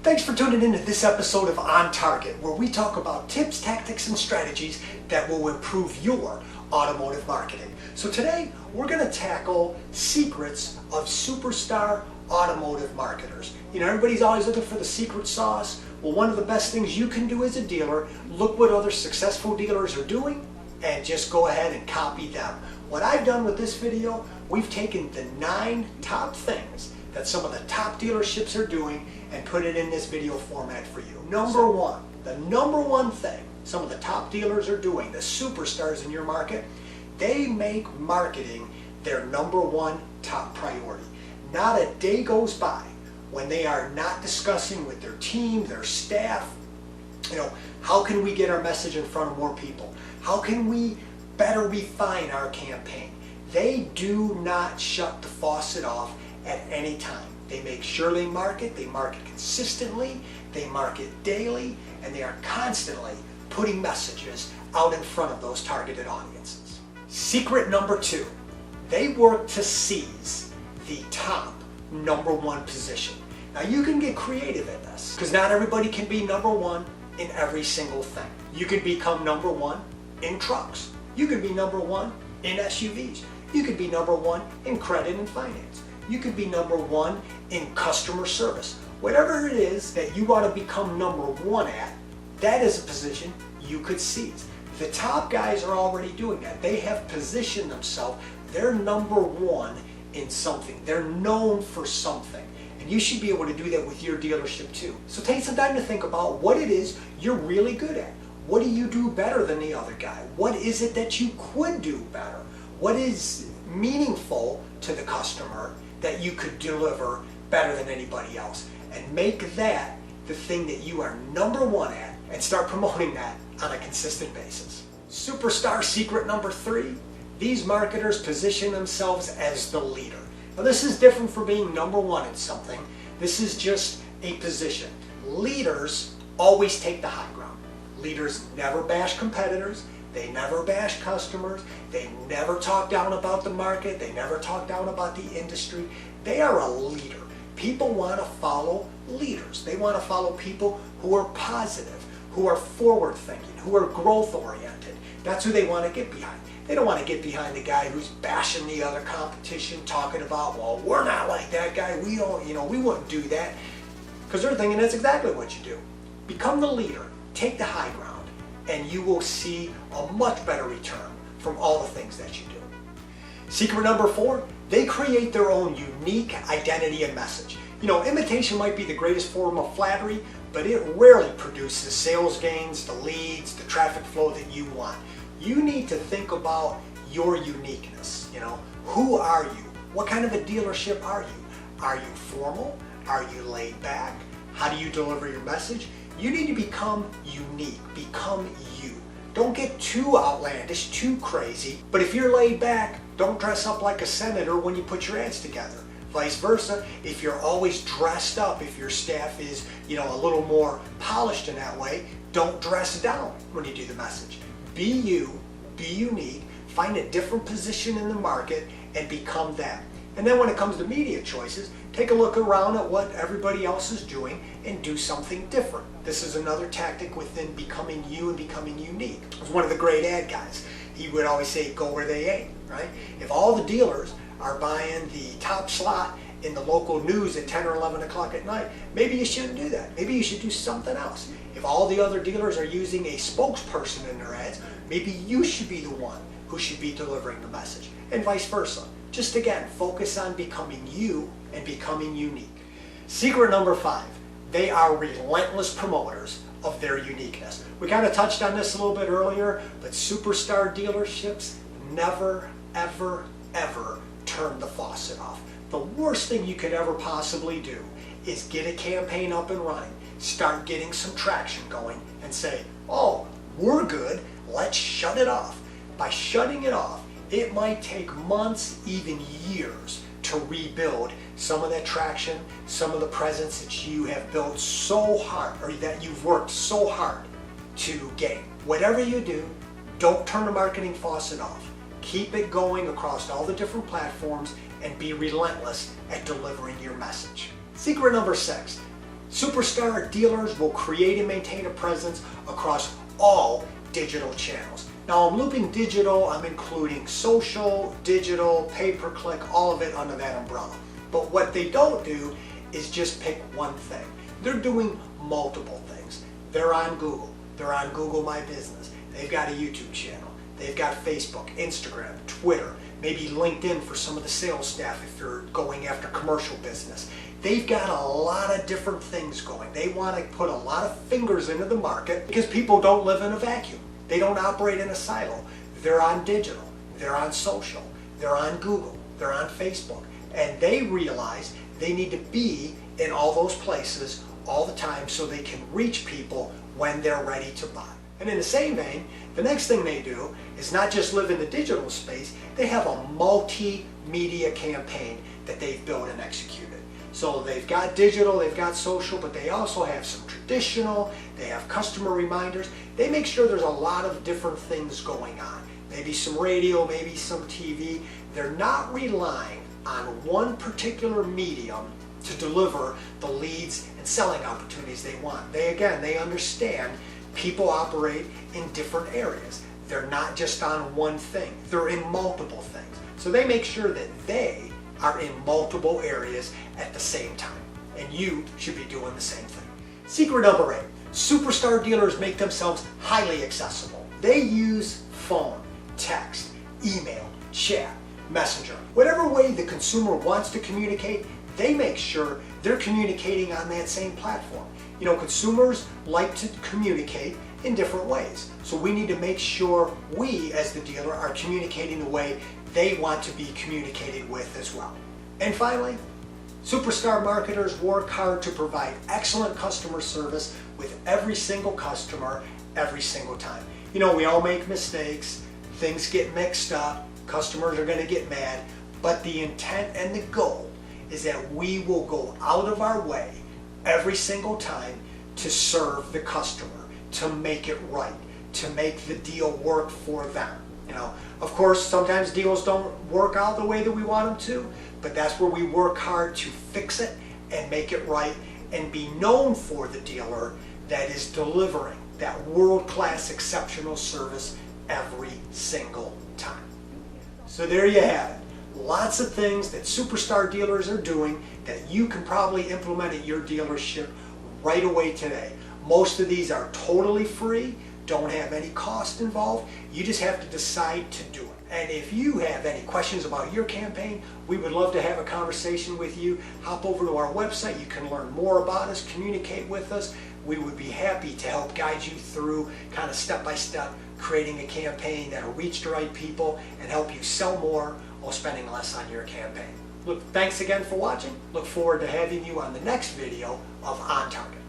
Thanks for tuning in to this episode of On Target, where we talk about tips, tactics, and strategies that will improve your automotive marketing. So today, we're going to tackle secrets of superstar automotive marketers. You know, everybody's always looking for the secret sauce. Well, one of the best things you can do as a dealer, look what other successful dealers are doing and just go ahead and copy them. What I've done with this video, we've taken the 9 top things that some of the top dealerships are doing and put it in this video format for you. Number one, the number one thing some of the top dealers are doing, the superstars in your market, they make marketing their number one top priority. Not a day goes by when they are not discussing with their team, their staff, how can we get our message in front of more people? How can we better refine our campaign? They do not shut the faucet off at any time. They make sure they market consistently, they market daily, and they are constantly putting messages out in front of those targeted audiences. Secret number 2, they work to seize the top number one position. Now you can get creative in this, because not everybody can be number one in every single thing. You can become number one in trucks. You can be number one in SUVs. You could be number one in credit and finance. You could be number one in customer service. Whatever it is that you want to become number one at, that is a position you could seize. The top guys are already doing that. They have positioned themselves. They're number one in something. They're known for something. And you should be able to do that with your dealership too. So take some time to think about what it is you're really good at. What do you do better than the other guy? What is it that you could do better? What is meaningful to the customer that you could deliver better than anybody else? And make that the thing that you are number one at and start promoting that on a consistent basis. Superstar secret number 3, these marketers position themselves as the leader. Now this is different from being number one in something. This is just a position. Leaders always take the high ground. Leaders never bash competitors. They never bash customers. They never talk down about the market. They never talk down about the industry. They are a leader. People want to follow leaders. They want to follow people who are positive, who are forward thinking, who are growth oriented. That's who they want to get behind. They don't want to get behind the guy who's bashing the other competition, talking about, well, we're not like that guy. We don't, we wouldn't do that. Because they're thinking that's exactly what you do. Become the leader. Take the high ground, and you will see a much better return from all the things that you do. Secret number 4, they create their own unique identity and message. Imitation might be the greatest form of flattery, but it rarely produces sales gains, the leads, the traffic flow that you want. You need to think about your uniqueness. Who are you? What kind of a dealership are you? Are you formal? Are you laid back? How do you deliver your message? You need to become unique, become you. Don't get too outlandish, too crazy, but if you're laid back, don't dress up like a senator when you put your ads together. Vice versa, if you're always dressed up, if your staff is, a little more polished in that way, don't dress down when you do the message. Be you, be unique, find a different position in the market and become that. And then when it comes to media choices, take a look around at what everybody else is doing and do something different. This is another tactic within becoming you and becoming unique. It was one of the great ad guys. He would always say, go where they ain't, right? If all the dealers are buying the top slot in the local news at 10 or 11 o'clock at night, maybe you shouldn't do that. Maybe you should do something else. If all the other dealers are using a spokesperson in their ads, maybe you should be the one who should be delivering the message, and vice versa. Just again, focus on becoming you and becoming unique. Secret number 5, they are relentless promoters of their uniqueness. We kind of touched on this a little bit earlier, but superstar dealerships never, ever, ever turn the faucet off. The worst thing you could ever possibly do is get a campaign up and running, start getting some traction going, and say, oh, we're good, let's shut it off. By shutting it off, it might take months, even years, to rebuild some of that traction, some of the presence that you have built so hard, or that you've worked so hard to gain. Whatever you do, don't turn the marketing faucet off. Keep it going across all the different platforms and be relentless at delivering your message. Secret number 6, Superstar dealers will create and maintain a presence across all digital channels. Now I'm looping digital, I'm including social, digital, pay-per-click, all of it under that umbrella. But what they don't do is just pick one thing. They're doing multiple things. They're on Google. They're on Google My Business. They've got a YouTube channel. They've got Facebook, Instagram, Twitter, maybe LinkedIn for some of the sales staff if you're going after commercial business. They've got a lot of different things going. They want to put a lot of fingers into the market because people don't live in a vacuum. They don't operate in a silo. They're on digital. They're on social. They're on Google. They're on Facebook. And they realize they need to be in all those places all the time so they can reach people when they're ready to buy. And in the same vein, the next thing they do is not just live in the digital space, they have a multimedia campaign that they've built and executed. So they've got digital, they've got social, but they also have some traditional, they have customer reminders. They make sure there's a lot of different things going on. Maybe some radio, maybe some TV. They're not relying on one particular medium to deliver the leads and selling opportunities they want. They understand people operate in different areas. They're not just on one thing. They're in multiple things. So they make sure that they are in multiple areas at the same time. And you should be doing the same thing. Secret number 8. Superstar dealers make themselves highly accessible. They use phone, text, email, chat, messenger. Whatever way the consumer wants to communicate, they make sure they're communicating on that same platform. You know, consumers like to communicate in different ways. So we need to make sure we, as the dealer, are communicating the way they want to be communicated with as well. And finally, superstar marketers work hard to provide excellent customer service with every single customer, every single time. You know, we all make mistakes, things get mixed up, customers are going to get mad, but the intent and the goal is that we will go out of our way every single time to serve the customer, to make it right, to make the deal work for them. You know, of course, sometimes deals don't work out the way that we want them to, but that's where we work hard to fix it and make it right and be known for the dealer that is delivering that world-class exceptional service every single time. So there you have it. Lots of things that superstar dealers are doing that you can probably implement at your dealership right away today. Most of these are totally free, don't have any cost involved. You just have to decide to do it. And if you have any questions about your campaign, we would love to have a conversation with you. Hop over to our website. You can learn more about us, communicate with us. We would be happy to help guide you through kind of step-by-step creating a campaign that'll reach the right people and help you sell more while spending less on your campaign. Look, thanks again for watching. Look forward to having you on the next video of On Target.